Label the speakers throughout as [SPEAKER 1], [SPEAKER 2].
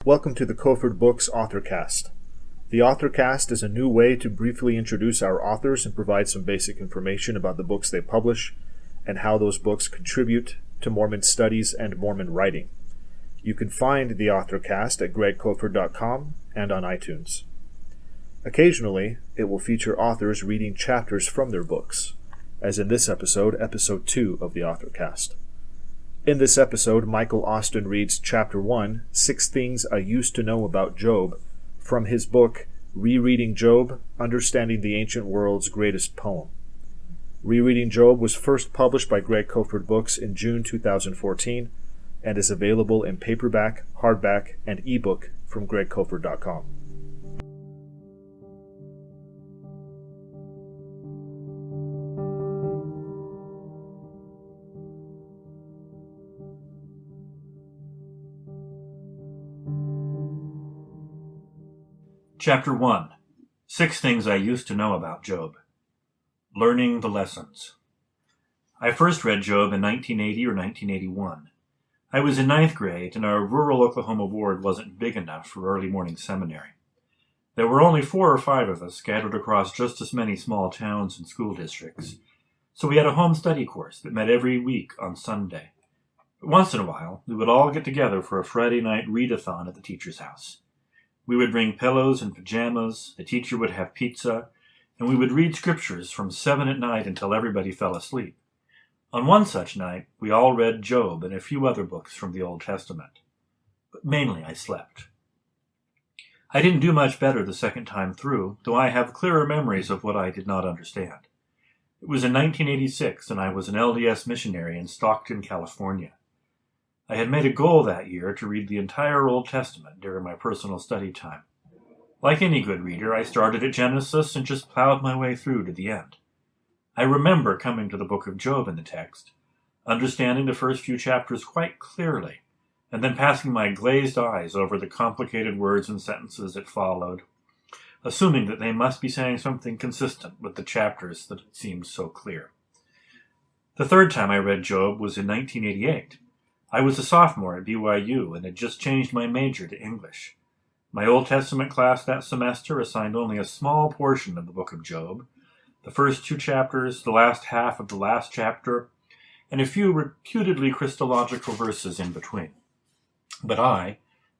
[SPEAKER 1] Welcome to the Kofford Books AuthorCast. The AuthorCast is a new way to briefly introduce our authors and provide some basic information about the books they publish and how those books contribute to Mormon studies and Mormon writing. You can find the AuthorCast at gregkofford.com and on iTunes. Occasionally, it will feature authors reading chapters from their books, as in this episode, episode 2 of the AuthorCast. In this episode, Michael Austin reads Chapter 1, 6 Things I Used to Know About Job, from his book, Rereading Job, Understanding the Ancient World's Greatest Poem. Rereading Job was first published by Greg Kofford Books in June 2014 and is available in paperback, hardback, and ebook from gregkofford.com.
[SPEAKER 2] Chapter 1. 6 Things I Used to Know About Job. Learning the Lessons. I first read Job in 1980 or 1981. I was in 9th grade, and our rural Oklahoma ward wasn't big enough for early morning seminary. There were only 4 or 5 of us scattered across just as many small towns and school districts, so we had a home study course that met every week on Sunday. But once in a while, we would all get together for a Friday night readathon at the teacher's house. We would bring pillows and pajamas, the teacher would have pizza, and we would read scriptures from 7 at night until everybody fell asleep. On one such night, we all read Job and a few other books from the Old Testament. But mainly I slept. I didn't do much better the second time through, though I have clearer memories of what I did not understand. It was in 1986, and I was an LDS missionary in Stockton, California. I had made a goal that year to read the entire Old Testament during my personal study time. Like any good reader, I started at Genesis and just plowed my way through to the end. I remember coming to the book of Job in the text, understanding the first few chapters quite clearly, and then passing my glazed eyes over the complicated words and sentences that followed, assuming that they must be saying something consistent with the chapters that seemed so clear. The third time I read Job was in 1988. I was a sophomore at BYU and had just changed my major to English. My Old Testament class that semester assigned only a small portion of the book of Job, the first 2 chapters, the last half of the last chapter, and a few reputedly Christological verses in between. But I,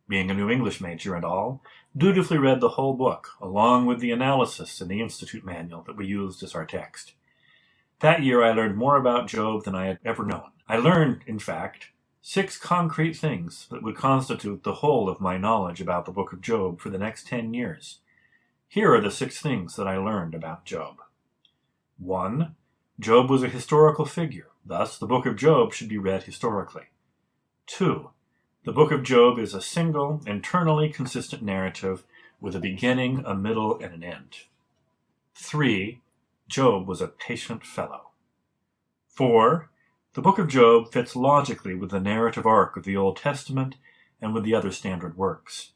[SPEAKER 2] being a New English major and all, dutifully read the whole book, along with the analysis in the Institute manual that we used as our text. That year I learned more about Job than I had ever known. I learned, in fact, 6 concrete things that would constitute the whole of my knowledge about the book of Job for the next 10 years. Here are the 6 things that I learned about Job. 1. Job was a historical figure. Thus, the book of Job should be read historically. 2. The book of Job is a single, internally consistent narrative with a beginning, a middle, and an end. 3. Job was a patient fellow. 4. The book of Job fits logically with the narrative arc of the Old Testament and with the other standard works.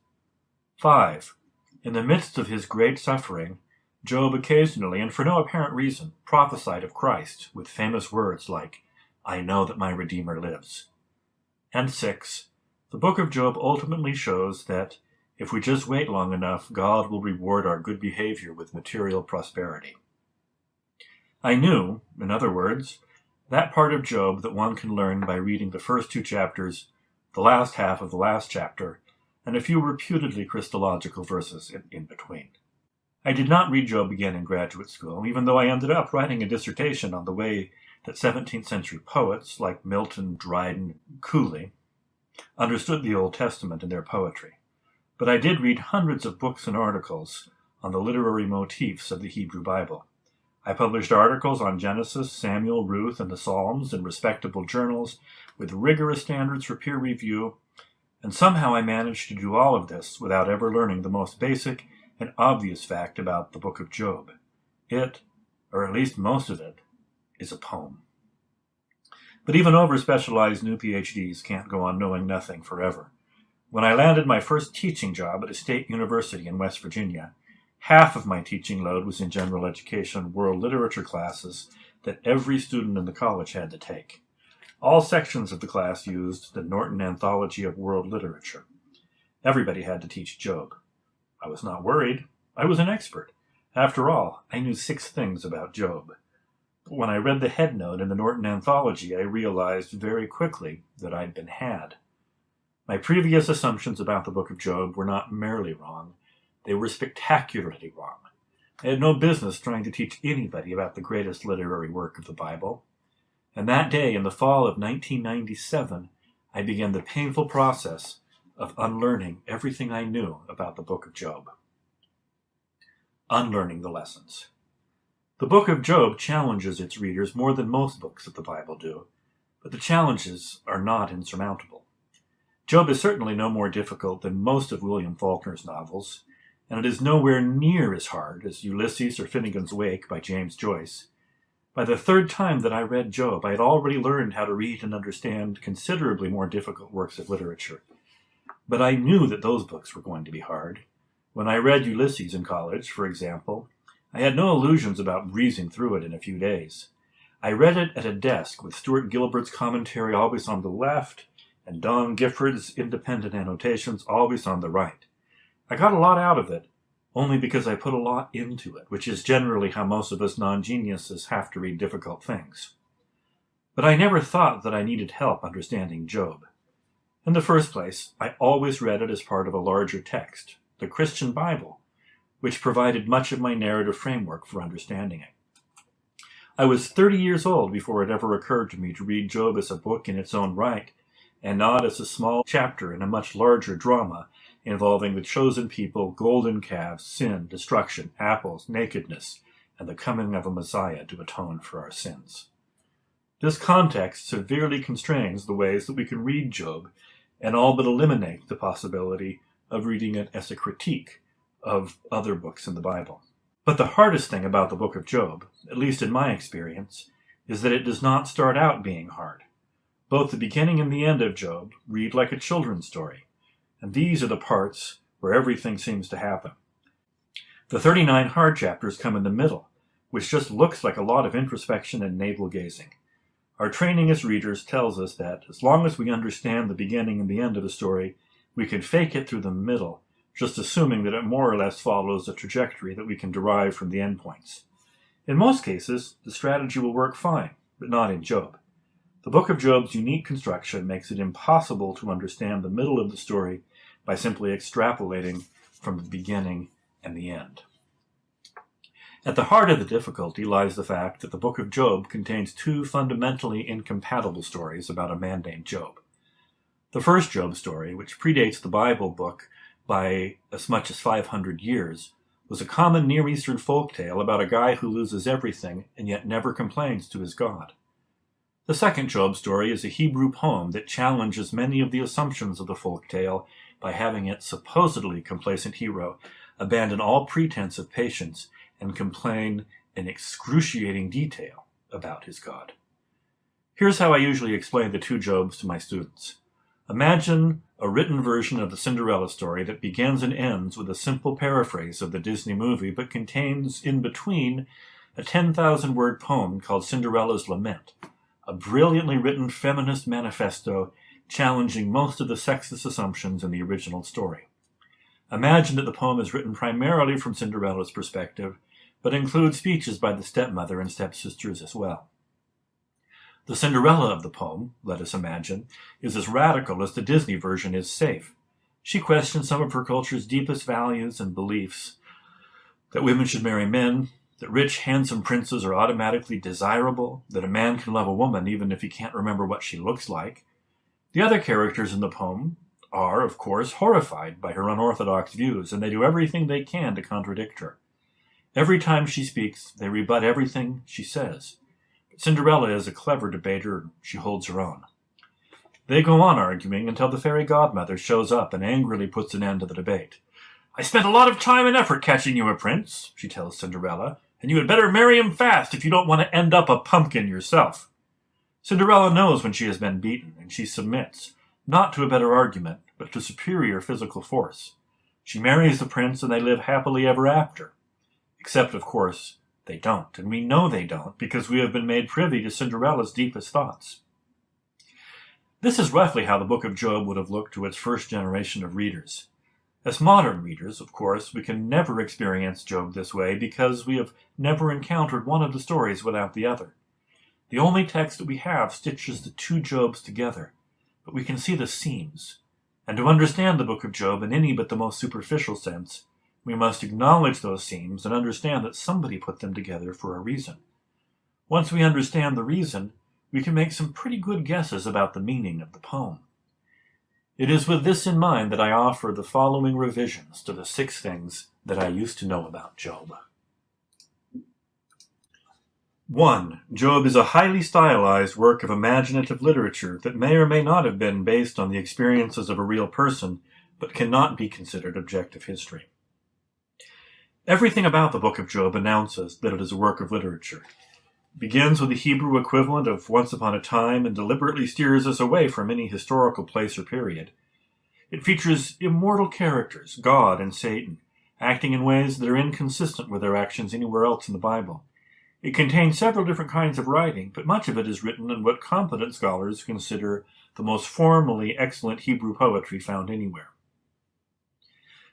[SPEAKER 2] 5. In the midst of his great suffering, Job occasionally, and for no apparent reason, prophesied of Christ with famous words like, "I know that my Redeemer lives." And 6. The book of Job ultimately shows that if we just wait long enough, God will reward our good behavior with material prosperity. I knew, in other words, that part of Job that one can learn by reading the first 2 chapters, the last half of the last chapter, and a few reputedly Christological verses in between. I did not read Job again in graduate school, even though I ended up writing a dissertation on the way that 17th century poets like Milton, Dryden, Cooley understood the Old Testament in their poetry. But I did read hundreds of books and articles on the literary motifs of the Hebrew Bible. I published articles on Genesis, Samuel, Ruth, and the Psalms in respectable journals with rigorous standards for peer review, and somehow I managed to do all of this without ever learning the most basic and obvious fact about the book of Job. It, or at least most of it, is a poem. But even over-specialized new PhDs can't go on knowing nothing forever. When I landed my first teaching job at a state university in West Virginia, half of my teaching load was in general education world literature classes that every student in the college had to take. All sections of the class used the Norton Anthology of World Literature. Everybody had to teach Job. I was not worried. I was an expert. After all, I knew 6 things about Job. But when I read the headnote in the Norton Anthology, I realized very quickly that I'd been had. My previous assumptions about the book of Job were not merely wrong, they were spectacularly wrong. I had no business trying to teach anybody about the greatest literary work of the Bible. And that day, in the fall of 1997, I began the painful process of unlearning everything I knew about the book of Job. Unlearning the lessons. The book of Job challenges its readers more than most books of the Bible do, but the challenges are not insurmountable. Job is certainly no more difficult than most of William Faulkner's novels, and it is nowhere near as hard as Ulysses or Finnegan's Wake by James Joyce. By the 3rd time that I read Job, I had already learned how to read and understand considerably more difficult works of literature. But I knew that those books were going to be hard. When I read Ulysses in college, for example, I had no illusions about breezing through it in a few days. I read it at a desk with Stuart Gilbert's commentary always on the left and Don Gifford's independent annotations always on the right. I got a lot out of it, only because I put a lot into it, which is generally how most of us non-geniuses have to read difficult things. But I never thought that I needed help understanding Job. In the first place, I always read it as part of a larger text, the Christian Bible, which provided much of my narrative framework for understanding it. I was 30 years old before it ever occurred to me to read Job as a book in its own right, and not as a small chapter in a much larger drama involving the chosen people, golden calves, sin, destruction, apples, nakedness, and the coming of a Messiah to atone for our sins. This context severely constrains the ways that we can read Job and all but eliminate the possibility of reading it as a critique of other books in the Bible. But the hardest thing about the book of Job, at least in my experience, is that it does not start out being hard. Both the beginning and the end of Job read like a children's story, and these are the parts where everything seems to happen. The 39 hard chapters come in the middle, which just looks like a lot of introspection and navel-gazing. Our training as readers tells us that as long as we understand the beginning and the end of a story, we can fake it through the middle, just assuming that it more or less follows a trajectory that we can derive from the endpoints. In most cases, the strategy will work fine, but not in Job. The book of Job's unique construction makes it impossible to understand the middle of the story by simply extrapolating from the beginning and the end. At the heart of the difficulty lies the fact that the book of Job contains 2 fundamentally incompatible stories about a man named Job. The first Job story, which predates the Bible book by as much as 500 years, was a common Near Eastern folk tale about a guy who loses everything and yet never complains to his God. The second Job story is a Hebrew poem that challenges many of the assumptions of the folk tale by having its supposedly complacent hero abandon all pretense of patience and complain in excruciating detail about his God. Here's how I usually explain the 2 Jobs to my students. Imagine a written version of the Cinderella story that begins and ends with a simple paraphrase of the Disney movie, but contains in between a 10,000-word poem called Cinderella's Lament, a brilliantly written feminist manifesto challenging most of the sexist assumptions in the original story. Imagine that the poem is written primarily from Cinderella's perspective, but includes speeches by the stepmother and stepsisters as well. The Cinderella of the poem, let us imagine, is as radical as the Disney version is safe. She questions some of her culture's deepest values and beliefs, that women should marry men, that rich, handsome princes are automatically desirable, that a man can love a woman even if he can't remember what she looks like. The other characters in the poem are, of course, horrified by her unorthodox views, and they do everything they can to contradict her. Every time she speaks, they rebut everything she says. But Cinderella is a clever debater, and she holds her own. They go on arguing until the fairy godmother shows up and angrily puts an end to the debate. "I spent a lot of time and effort catching you a prince," she tells Cinderella, "and you had better marry him fast if you don't want to end up a pumpkin yourself." Cinderella knows when she has been beaten, and she submits, not to a better argument, but to superior physical force. She marries the prince, and they live happily ever after. Except, of course, they don't, and we know they don't, because we have been made privy to Cinderella's deepest thoughts. This is roughly how the book of Job would have looked to its first generation of readers. As modern readers, of course, we can never experience Job this way because we have never encountered one of the stories without the other. The only text that we have stitches the two Jobs together, but we can see the seams. And to understand the book of Job in any but the most superficial sense, we must acknowledge those seams and understand that somebody put them together for a reason. Once we understand the reason, we can make some pretty good guesses about the meaning of the poem. It is with this in mind that I offer the following revisions to the 6 things that I used to know about Job. 1. Job is a highly stylized work of imaginative literature that may or may not have been based on the experiences of a real person, but cannot be considered objective history. Everything about the book of Job announces that it is a work of literature. It begins with the Hebrew equivalent of once upon a time and deliberately steers us away from any historical place or period. It features immortal characters, God and Satan, acting in ways that are inconsistent with their actions anywhere else in the Bible. It contains several different kinds of writing, but much of it is written in what competent scholars consider the most formally excellent Hebrew poetry found anywhere.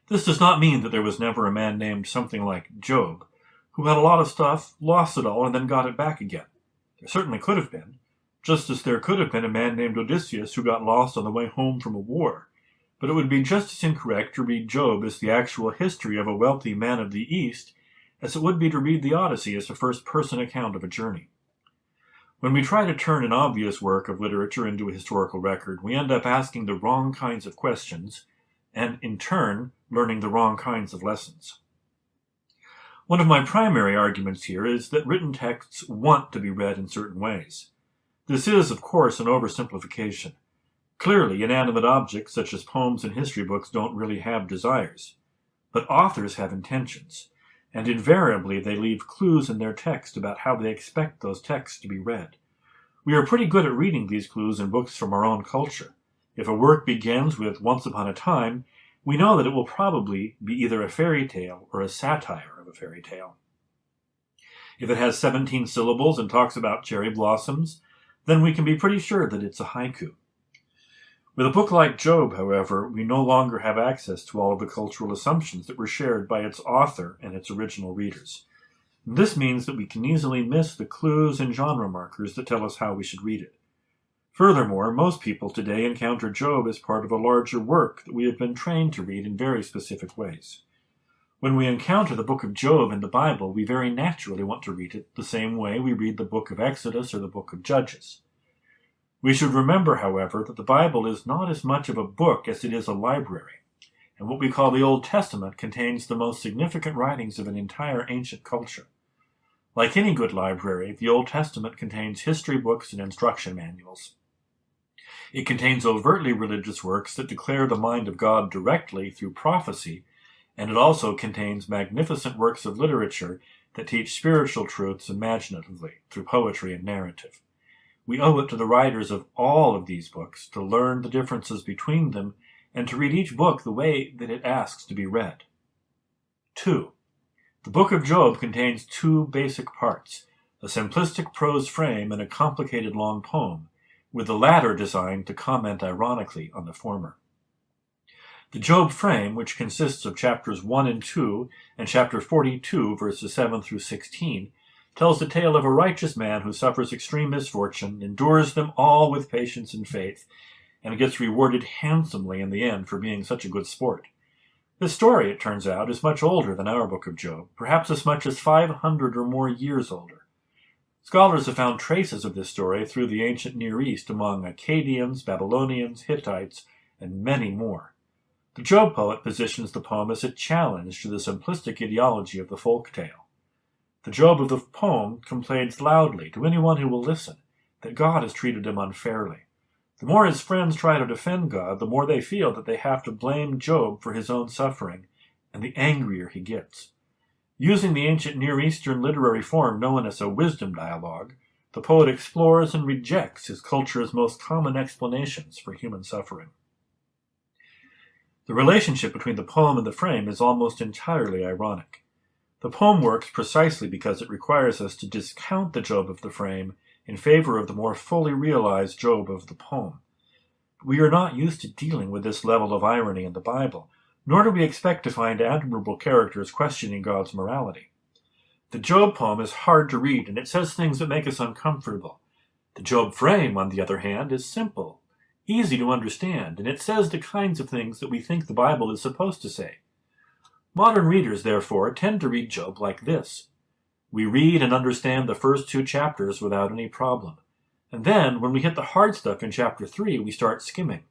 [SPEAKER 2] This does not mean that there was never a man named something like Job, who had a lot of stuff, lost it all, and then got it back again. There certainly could have been, just as there could have been a man named Odysseus who got lost on the way home from a war. But it would be just as incorrect to read Job as the actual history of a wealthy man of the East as it would be to read the Odyssey as a first-person account of a journey. When we try to turn an obvious work of literature into a historical record, we end up asking the wrong kinds of questions, and in turn, learning the wrong kinds of lessons. One of my primary arguments here is that written texts want to be read in certain ways. This is, of course, an oversimplification. Clearly, inanimate objects such as poems and history books don't really have desires. But authors have intentions, and invariably they leave clues in their text about how they expect those texts to be read. We are pretty good at reading these clues in books from our own culture. If a work begins with "Once upon a time," we know that it will probably be either a fairy tale or a satire of a fairy tale. If it has 17 syllables and talks about cherry blossoms, then we can be pretty sure that it's a haiku. With a book like Job, however, we no longer have access to all of the cultural assumptions that were shared by its author and its original readers. This means that we can easily miss the clues and genre markers that tell us how we should read it. Furthermore, most people today encounter Job as part of a larger work that we have been trained to read in very specific ways. When we encounter the book of Job in the Bible, we very naturally want to read it the same way we read the book of Exodus or the book of Judges. We should remember, however, that the Bible is not as much of a book as it is a library, and what we call the Old Testament contains the most significant writings of an entire ancient culture. Like any good library, the Old Testament contains history books and instruction manuals. It contains overtly religious works that declare the mind of God directly through prophecy, and it also contains magnificent works of literature that teach spiritual truths imaginatively through poetry and narrative. We owe it to the writers of all of these books to learn the differences between them and to read each book the way that it asks to be read. 2. The book of Job contains 2 basic parts, a simplistic prose frame and a complicated long poem, with the latter designed to comment ironically on the former. The Job frame, which consists of chapters 1 and 2 and chapter 42, verses 7 through 16, tells the tale of a righteous man who suffers extreme misfortune, endures them all with patience and faith, and gets rewarded handsomely in the end for being such a good sport. This story, it turns out, is much older than our book of Job, perhaps as much as 500 or more years older. Scholars have found traces of this story through the ancient Near East among Akkadians, Babylonians, Hittites, and many more. The Job poet positions the poem as a challenge to the simplistic ideology of the folk tale. The Job of the poem complains loudly to anyone who will listen that God has treated him unfairly. The more his friends try to defend God, the more they feel that they have to blame Job for his own suffering, and the angrier he gets. Using the ancient Near Eastern literary form known as a wisdom dialogue, the poet explores and rejects his culture's most common explanations for human suffering. The relationship between the poem and the frame is almost entirely ironic. The poem works precisely because it requires us to discount the Job of the frame in favor of the more fully realized Job of the poem. We are not used to dealing with this level of irony in the Bible, nor do we expect to find admirable characters questioning God's morality. The Job poem is hard to read, and it says things that make us uncomfortable. The Job frame, on the other hand, is simple, easy to understand, and it says the kinds of things that we think the Bible is supposed to say. Modern readers, therefore, tend to read Job like this. We read and understand the first 2 chapters without any problem. And then, when we hit the hard stuff in chapter 3, we start skimming.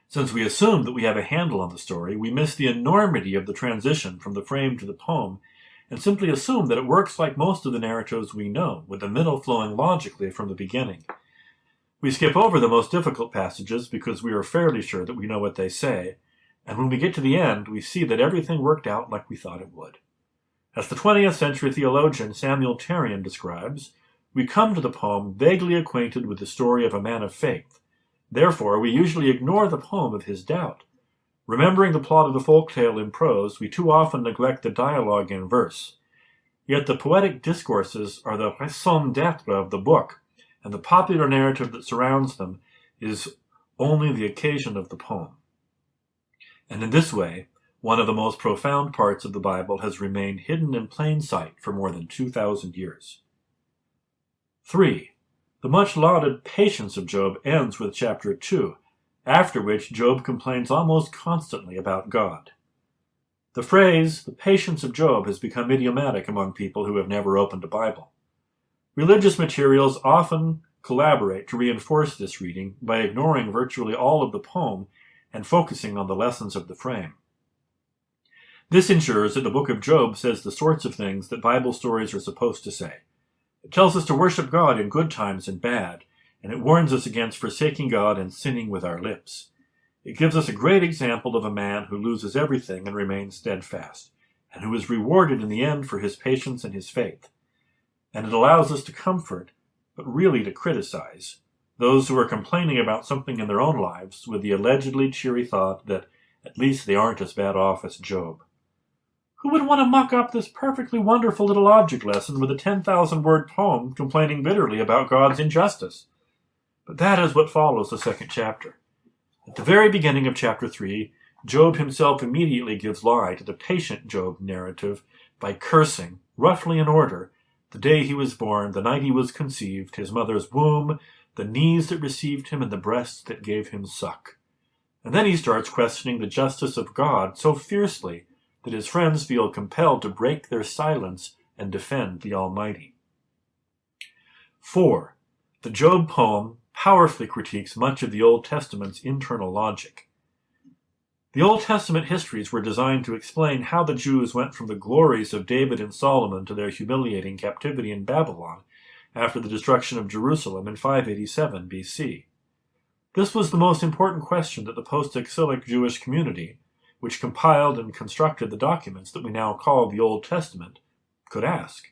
[SPEAKER 2] Since we assume that we have a handle on the story, we miss the enormity of the transition from the frame to the poem, and simply assume that it works like most of the narratives we know, with the middle flowing logically from the beginning. We skip over the most difficult passages because we are fairly sure that we know what they say, and when we get to the end, we see that everything worked out like we thought it would. As the 20th century theologian Samuel Terrian describes, we come to the poem vaguely acquainted with the story of a man of faith. Therefore, we usually ignore the poem of his doubt. Remembering the plot of the folk tale in prose, we too often neglect the dialogue in verse. Yet the poetic discourses are the raison d'être of the book, and the popular narrative that surrounds them is only the occasion of the poem. And in this way, one of the most profound parts of the Bible has remained hidden in plain sight for more than 2,000 years. 3. The much-lauded patience of Job ends with chapter 2, after which Job complains almost constantly about God. The phrase, the patience of Job, has become idiomatic among people who have never opened a Bible. Religious materials often collaborate to reinforce this reading by ignoring virtually all of the poem and focusing on the lessons of the frame. This ensures that the book of Job says the sorts of things that Bible stories are supposed to say. It tells us to worship God in good times and bad, and it warns us against forsaking God and sinning with our lips. It gives us a great example of a man who loses everything and remains steadfast, and who is rewarded in the end for his patience and his faith. And it allows us to comfort, but really to criticize, those who are complaining about something in their own lives with the allegedly cheery thought that at least they aren't as bad off as Job. Who would want to muck up this perfectly wonderful little object lesson with a 10,000-word poem complaining bitterly about God's injustice? But that is what follows the second chapter. At the very beginning of chapter 3, Job himself immediately gives lie to the patient Job narrative by cursing, roughly in order, the day he was born, the night he was conceived, his mother's womb, the knees that received him, and the breasts that gave him suck. And then he starts questioning the justice of God so fiercely that his friends feel compelled to break their silence and defend the Almighty. 4. The Job poem powerfully critiques much of the Old Testament's internal logic. The Old Testament histories were designed to explain how the Jews went from the glories of David and Solomon to their humiliating captivity in Babylon after the destruction of Jerusalem in 587 BC. This was the most important question that the post-exilic Jewish community, which compiled and constructed the documents that we now call the Old Testament, could ask.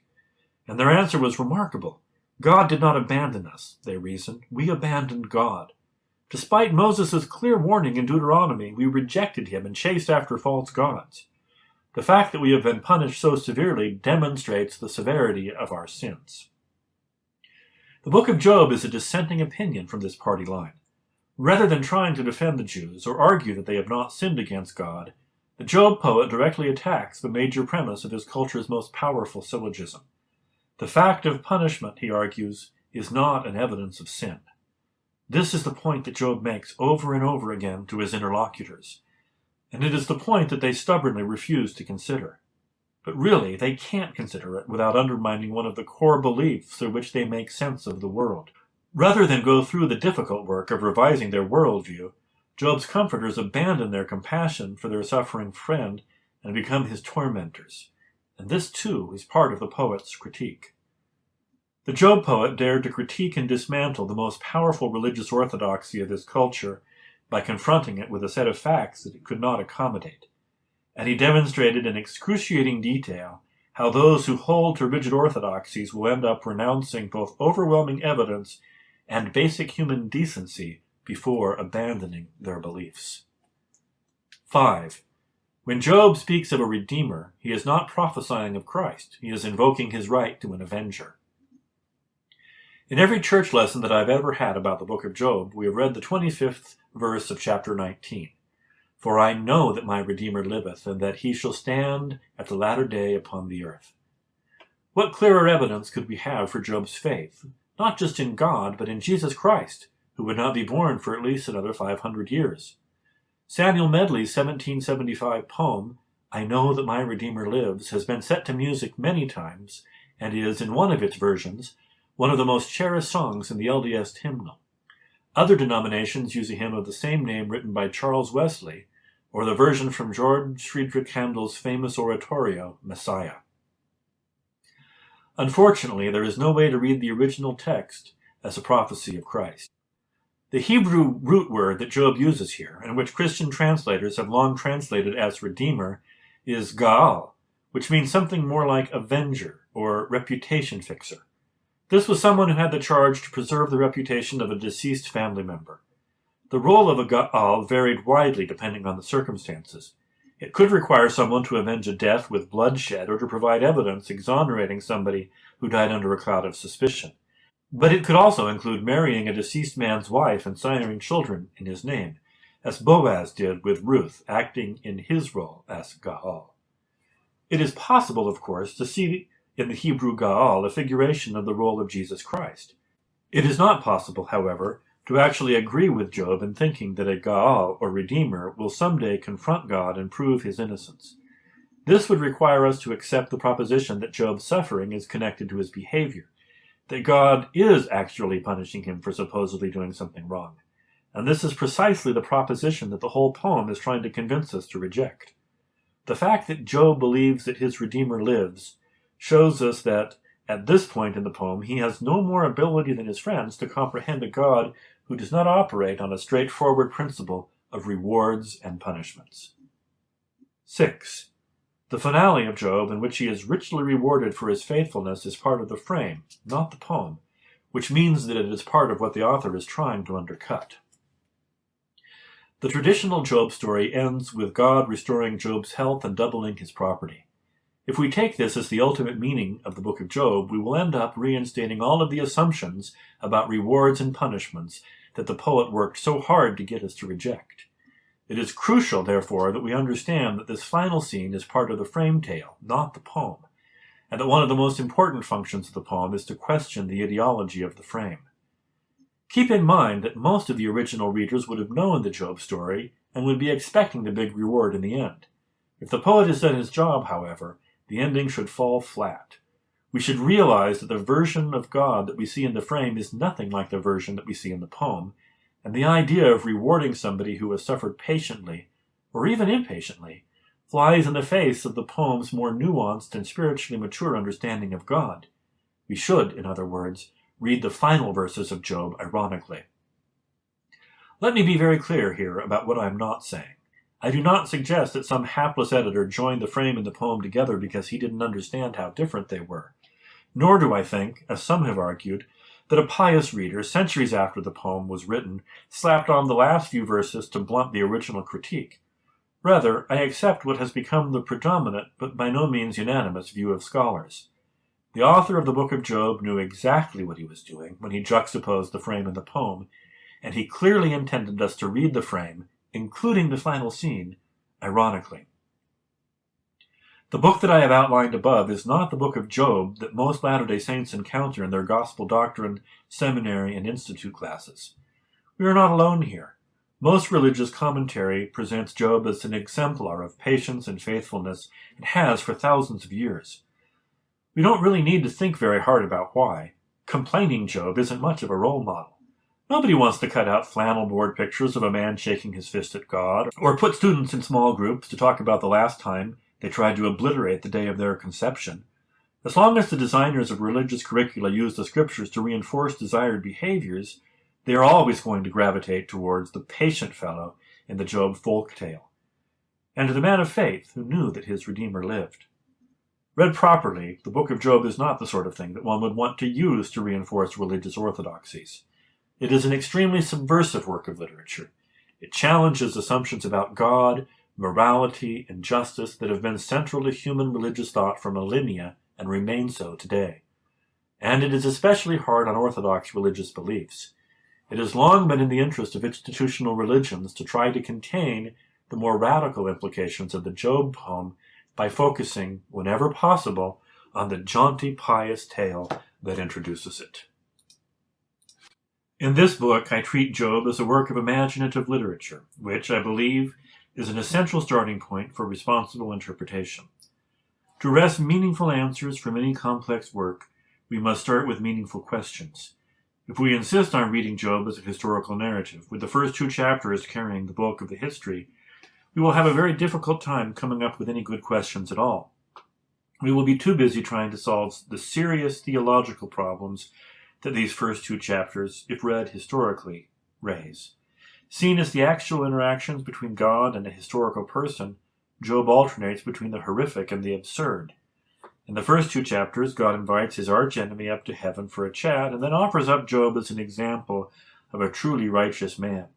[SPEAKER 2] And their answer was remarkable. God did not abandon us, they reasoned. We abandoned God. Despite Moses' clear warning in Deuteronomy, we rejected him and chased after false gods. The fact that we have been punished so severely demonstrates the severity of our sins. The book of Job is a dissenting opinion from this party line. Rather than trying to defend the Jews or argue that they have not sinned against God, the Job poet directly attacks the major premise of his culture's most powerful syllogism. The fact of punishment, he argues, is not an evidence of sin. This is the point that Job makes over and over again to his interlocutors, and it is the point that they stubbornly refuse to consider. But really, they can't consider it without undermining one of the core beliefs through which they make sense of the world. Rather than go through the difficult work of revising their worldview, Job's comforters abandon their compassion for their suffering friend and become his tormentors. And this, too, is part of the poet's critique. The Job poet dared to critique and dismantle the most powerful religious orthodoxy of his culture by confronting it with a set of facts that it could not accommodate. And he demonstrated in excruciating detail how those who hold to rigid orthodoxies will end up renouncing both overwhelming evidence and basic human decency before abandoning their beliefs. 5. When Job speaks of a Redeemer, he is not prophesying of Christ. He is invoking his right to an avenger. In every church lesson that I've ever had about the book of Job, we have read the 25th verse of chapter 19. For I know that my Redeemer liveth, and that he shall stand at the latter day upon the earth. What clearer evidence could we have for Job's faith, not just in God, but in Jesus Christ, who would not be born for at least another 500 years? Samuel Medley's 1775 poem, I Know That My Redeemer Lives, has been set to music many times, and is, in one of its versions, one of the most cherished songs in the LDS hymnal. Other denominations use a hymn of the same name written by Charles Wesley, or the version from George Friedrich Handel's famous oratorio, Messiah. Unfortunately, there is no way to read the original text as a prophecy of Christ. The Hebrew root word that Job uses here, and which Christian translators have long translated as Redeemer, is Gaal, which means something more like avenger or reputation fixer. This was someone who had the charge to preserve the reputation of a deceased family member. The role of a Gaal varied widely depending on the circumstances. It could require someone to avenge a death with bloodshed or to provide evidence exonerating somebody who died under a cloud of suspicion. But it could also include marrying a deceased man's wife and siring children in his name, as Boaz did with Ruth, acting in his role as Gaal. It is possible, of course, to see in the Hebrew Gaal a figuration of the role of Jesus Christ. It is not possible, however, to actually agree with Job in thinking that a Gaal, or Redeemer, will someday confront God and prove his innocence. This would require us to accept the proposition that Job's suffering is connected to his behavior, that God is actually punishing him for supposedly doing something wrong. And this is precisely the proposition that the whole poem is trying to convince us to reject. The fact that Job believes that his Redeemer lives shows us that, at this point in the poem, he has no more ability than his friends to comprehend a God who does not operate on a straightforward principle of rewards and punishments. 6. The finale of Job, in which he is richly rewarded for his faithfulness, is part of the frame, not the poem, which means that it is part of what the author is trying to undercut. The traditional Job story ends with God restoring Job's health and doubling his property. If we take this as the ultimate meaning of the book of Job, we will end up reinstating all of the assumptions about rewards and punishments that the poet worked so hard to get us to reject. It is crucial, therefore, that we understand that this final scene is part of the frame tale, not the poem, and that one of the most important functions of the poem is to question the ideology of the frame. Keep in mind that most of the original readers would have known the Job story and would be expecting the big reward in the end. If the poet has done his job, however, the ending should fall flat. We should realize that the version of God that we see in the frame is nothing like the version that we see in the poem, and the idea of rewarding somebody who has suffered patiently, or even impatiently, flies in the face of the poem's more nuanced and spiritually mature understanding of God. We should, in other words, read the final verses of Job ironically. Let me be very clear here about what I am not saying. I do not suggest that some hapless editor joined the frame and the poem together because he didn't understand how different they were. Nor do I think, as some have argued, that a pious reader, centuries after the poem was written, slapped on the last few verses to blunt the original critique. Rather, I accept what has become the predominant, but by no means unanimous, view of scholars. The author of the book of Job knew exactly what he was doing when he juxtaposed the frame and the poem, and he clearly intended us to read the frame, including the final scene, ironically. The book that I have outlined above is not the book of Job that most Latter-day Saints encounter in their gospel doctrine, seminary, and institute classes. We are not alone here. Most religious commentary presents Job as an exemplar of patience and faithfulness, and has for thousands of years. We don't really need to think very hard about why. Complaining Job isn't much of a role model. Nobody wants to cut out flannel board pictures of a man shaking his fist at God, or put students in small groups to talk about the last time they tried to obliterate the day of their conception. As long as the designers of religious curricula use the scriptures to reinforce desired behaviors, they are always going to gravitate towards the patient fellow in the Job folk tale, and to the man of faith who knew that his Redeemer lived. Read properly, the book of Job is not the sort of thing that one would want to use to reinforce religious orthodoxies. It is an extremely subversive work of literature. It challenges assumptions about God, morality, and justice that have been central to human religious thought for millennia and remain so today. And it is especially hard on orthodox religious beliefs. It has long been in the interest of institutional religions to try to contain the more radical implications of the Job poem by focusing, whenever possible, on the jaunty, pious tale that introduces it. In this book, I treat Job as a work of imaginative literature, which, I believe, is an essential starting point for responsible interpretation. To wrest meaningful answers from any complex work, we must start with meaningful questions. If we insist on reading Job as a historical narrative, with the first 2 chapters carrying the bulk of the history, we will have a very difficult time coming up with any good questions at all. We will be too busy trying to solve the serious theological problems that these first 2 chapters, if read historically, raise. Seen as the actual interactions between God and a historical person, Job alternates between the horrific and the absurd. In the first 2 chapters, God invites his archenemy up to heaven for a chat, and then offers up Job as an example of a truly righteous man.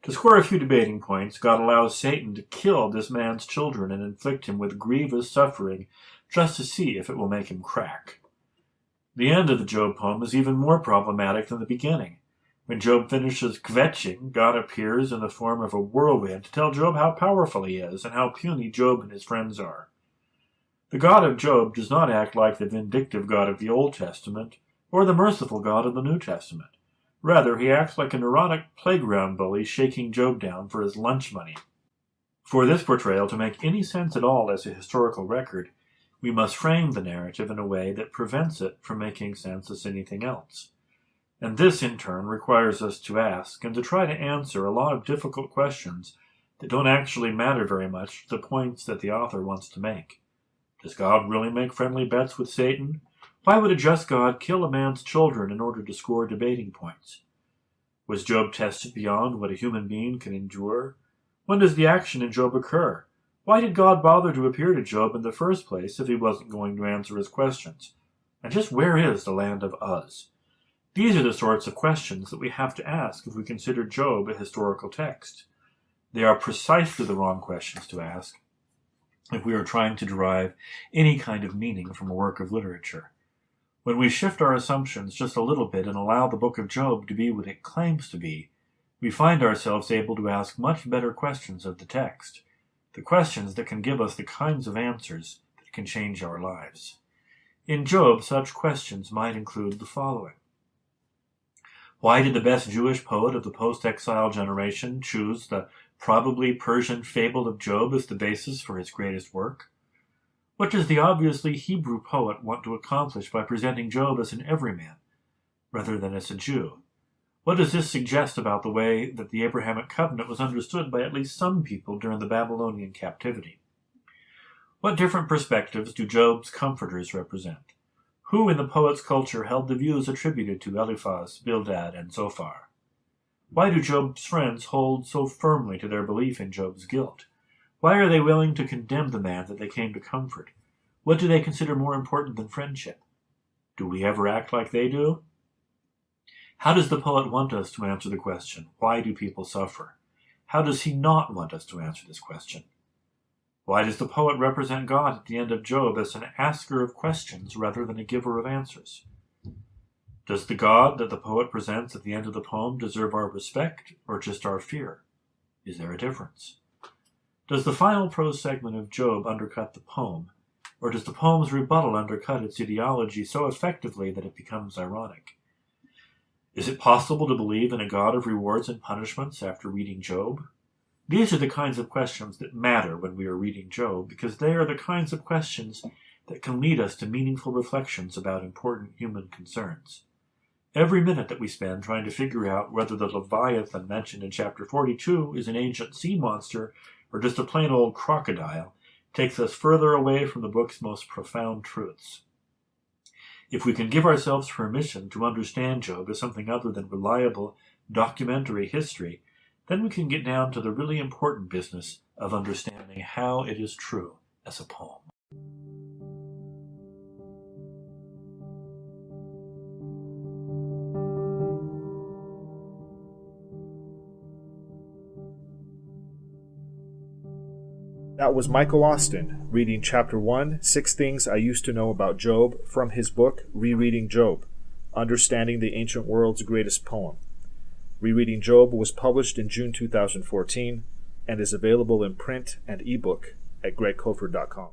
[SPEAKER 2] To score a few debating points, God allows Satan to kill this man's children and inflict him with grievous suffering just to see if it will make him crack. The end of the Job poem is even more problematic than the beginning. When Job finishes kvetching, God appears in the form of a whirlwind to tell Job how powerful he is and how puny Job and his friends are. The God of Job does not act like the vindictive God of the Old Testament or the merciful God of the New Testament. Rather, he acts like a neurotic playground bully shaking Job down for his lunch money. For this portrayal to make any sense at all as a historical record, we must frame the narrative in a way that prevents it from making sense as anything else. And this, in turn, requires us to ask and to try to answer a lot of difficult questions that don't actually matter very much to the points that the author wants to make. Does God really make friendly bets with Satan? Why would a just God kill a man's children in order to score debating points? Was Job tested beyond what a human being can endure? When does the action in Job occur? Why did God bother to appear to Job in the first place if he wasn't going to answer his questions? And just where is the land of Uz? These are the sorts of questions that we have to ask if we consider Job a historical text. They are precisely the wrong questions to ask if we are trying to derive any kind of meaning from a work of literature. When we shift our assumptions just a little bit and allow the book of Job to be what it claims to be, we find ourselves able to ask much better questions of the text, the questions that can give us the kinds of answers that can change our lives. In Job, such questions might include the following. Why did the best Jewish poet of the post-exile generation choose the probably Persian fable of Job as the basis for his greatest work? What does the obviously Hebrew poet want to accomplish by presenting Job as an everyman, rather than as a Jew? What does this suggest about the way that the Abrahamic covenant was understood by at least some people during the Babylonian captivity? What different perspectives do Job's comforters represent? Who in the poet's culture held the views attributed to Eliphaz, Bildad, and Zophar? Why do Job's friends hold so firmly to their belief in Job's guilt? Why are they willing to condemn the man that they came to comfort? What do they consider more important than friendship? Do we ever act like they do? How does the poet want us to answer the question, why do people suffer? How does he not want us to answer this question? Why does the poet represent God at the end of Job as an asker of questions rather than a giver of answers? Does the God that the poet presents at the end of the poem deserve our respect or just our fear? Is there a difference? Does the final prose segment of Job undercut the poem, or does the poem's rebuttal undercut its ideology so effectively that it becomes ironic? Is it possible to believe in a God of rewards and punishments after reading Job? These are the kinds of questions that matter when we are reading Job, because they are the kinds of questions that can lead us to meaningful reflections about important human concerns. Every minute that we spend trying to figure out whether the Leviathan mentioned in chapter 42 is an ancient sea monster or just a plain old crocodile takes us further away from the book's most profound truths. If we can give ourselves permission to understand Job as something other than reliable documentary history, then we can get down to the really important business of understanding how it is true as a poem.
[SPEAKER 1] That was Michael Austin reading Chapter 1, 6 Things I Used to Know About Job, from his book, Rereading Job, Understanding the Ancient World's Greatest Poem. Rereading Job was published in June 2014. and is available in print and ebook at gregkofford.com.